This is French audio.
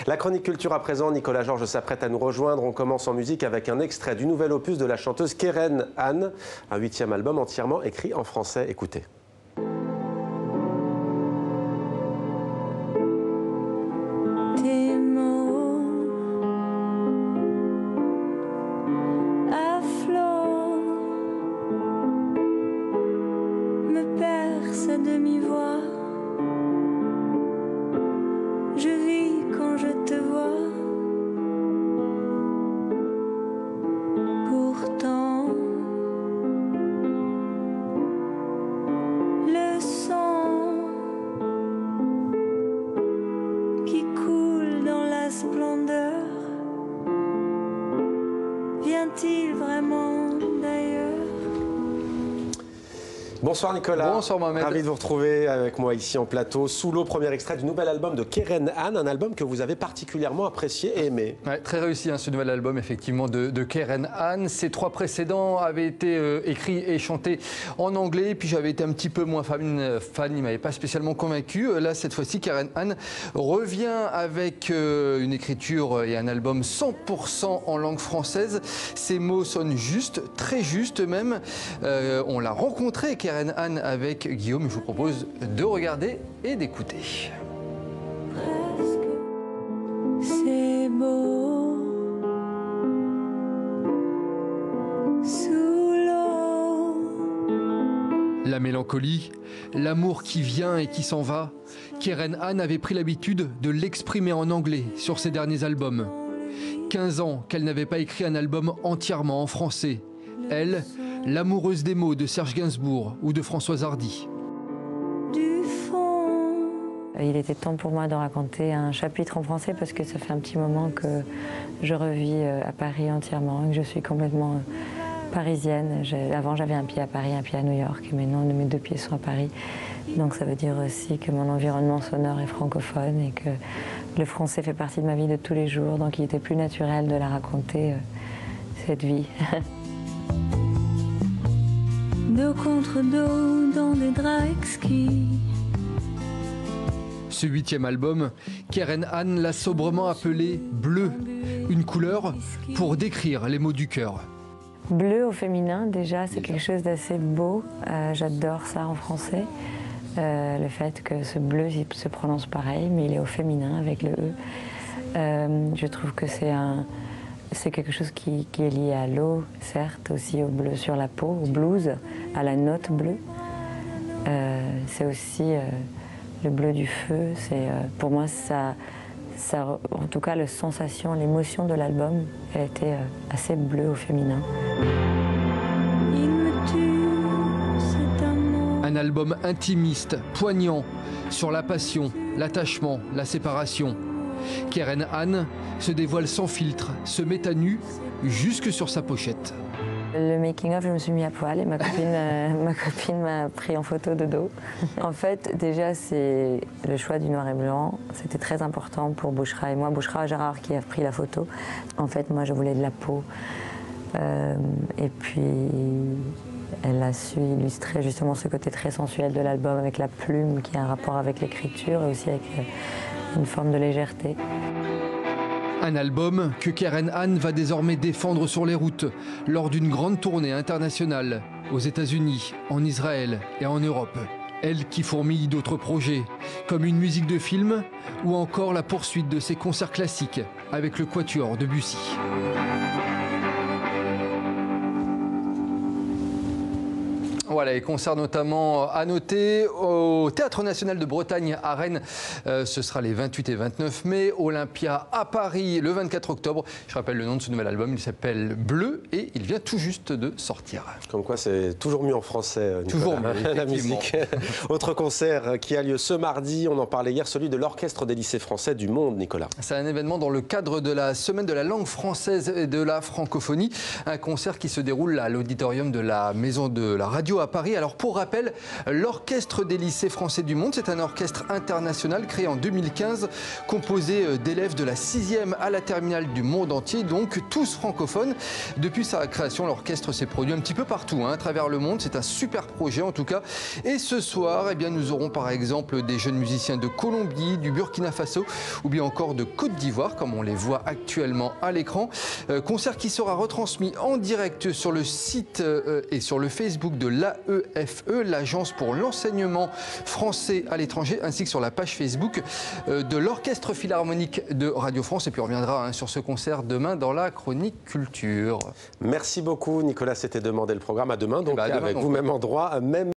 La chronique culture à présent, Nicolas Georges s'apprête à nous rejoindre. On commence en musique avec un extrait du nouvel opus de la chanteuse Keren Han, un 8e album entièrement écrit en français. Écoutez. Demi-voix, je vis quand je te vois. Pourtant, le sang qui coule dans la splendeur vient-il vraiment d'ailleurs? Bonsoir Nicolas. Bonsoir Mohamed. Ravi de vous retrouver avec moi ici en plateau. Sous l'eau, premier extrait du nouvel album de Keren Han, un album que vous avez particulièrement apprécié et aimé. Ouais, très réussi ce nouvel album effectivement de Keren Han. Ces 3 précédents avaient été écrits et chantés en anglais, puis j'avais été un petit peu moins fan, il ne m'avait pas spécialement convaincu. Là cette fois-ci Keren Han revient avec une écriture et un album 100% en langue française. Ces mots sonnent justes, très justes même. On l'a rencontré Keren Han avec Guillaume, je vous propose de regarder et d'écouter. Presque, c'est beau. Sous l'eau. La mélancolie, l'amour qui vient et qui s'en va, Keren Han avait pris l'habitude de l'exprimer en anglais sur ses derniers albums. 15 ans qu'elle n'avait pas écrit un album entièrement en français. Elle, l'amoureuse des mots de Serge Gainsbourg ou de Françoise Hardy. Du fond. Il était temps pour moi de raconter un chapitre en français parce que ça fait un petit moment que je revis à Paris entièrement, que je suis complètement parisienne. Avant j'avais un pied à Paris, un pied à New York, et maintenant mes 2 pieds sont à Paris. Donc ça veut dire aussi que mon environnement sonore est francophone et que le français fait partie de ma vie de tous les jours. Donc il était plus naturel de la raconter, cette vie. Dos contre dos dans des draps exquis. Ce 8e album, Keren Han l'a sobrement appelé Bleu, une couleur pour décrire les mots du cœur. Bleu au féminin, déjà, c'est quelque chose d'assez beau. J'adore ça en français. Le fait que ce bleu il se prononce pareil, mais il est au féminin avec le E. Je trouve que c'est quelque chose qui est lié à l'eau, certes, aussi au bleu sur la peau, au blues, à la note bleue. C'est aussi le bleu du feu. Pour moi, ça, en tout cas, la sensation, l'émotion de l'album, elle était assez bleue au féminin. Il me tue, cet amour. Un album intimiste, poignant, sur la passion, l'attachement, la séparation. Keren Han se dévoile sans filtre, se met à nu jusque sur sa pochette. Le making-of, je me suis mis à poil et ma copine m'a pris en photo de dos. En fait, déjà, c'est le choix du noir et blanc. C'était très important pour Bouchra et moi. Bouchra Gérard qui a pris la photo. En fait, moi, je voulais de la peau. Et puis, elle a su illustrer justement ce côté très sensuel de l'album avec la plume qui a un rapport avec l'écriture et aussi avec une forme de légèreté. Un album que Keren Han va désormais défendre sur les routes lors d'une grande tournée internationale aux États-Unis, en Israël et en Europe. Elle qui fourmille d'autres projets, comme une musique de film ou encore la poursuite de ses concerts classiques avec le Quatuor Debussy. Voilà, et concert notamment à noter au Théâtre National de Bretagne à Rennes. Ce sera les 28 et 29 mai. Olympia à Paris le 24 octobre. Je rappelle le nom de ce nouvel album, il s'appelle Bleu et il vient tout juste de sortir. Comme quoi c'est toujours mieux en français, Nicolas, toujours mieux, la musique. Autre concert qui a lieu ce mardi, on en parlait hier, celui de l'Orchestre des lycées français du monde, Nicolas. C'est un événement dans le cadre de la Semaine de la langue française et de la francophonie. Un concert qui se déroule à l'auditorium de la Maison de la Radio à à Paris. Alors pour rappel, l'Orchestre des lycées français du monde, c'est un orchestre international créé en 2015, composé d'élèves de la 6e à la terminale du monde entier, donc tous francophones. Depuis sa création, l'orchestre s'est produit un petit peu partout, à travers le monde. C'est un super projet en tout cas. Et ce soir, nous aurons par exemple des jeunes musiciens de Colombie, du Burkina Faso ou bien encore de Côte d'Ivoire, comme on les voit actuellement à l'écran. Concert qui sera retransmis en direct sur le site et sur le Facebook de l'AEFE, l'Agence pour l'enseignement français à l'étranger, ainsi que sur la page Facebook de l'Orchestre Philharmonique de Radio France. Et puis on reviendra sur ce concert demain dans la chronique culture. Merci beaucoup Nicolas, c'était Demander le programme. À demain, donc demain, avec vous, même endroit, même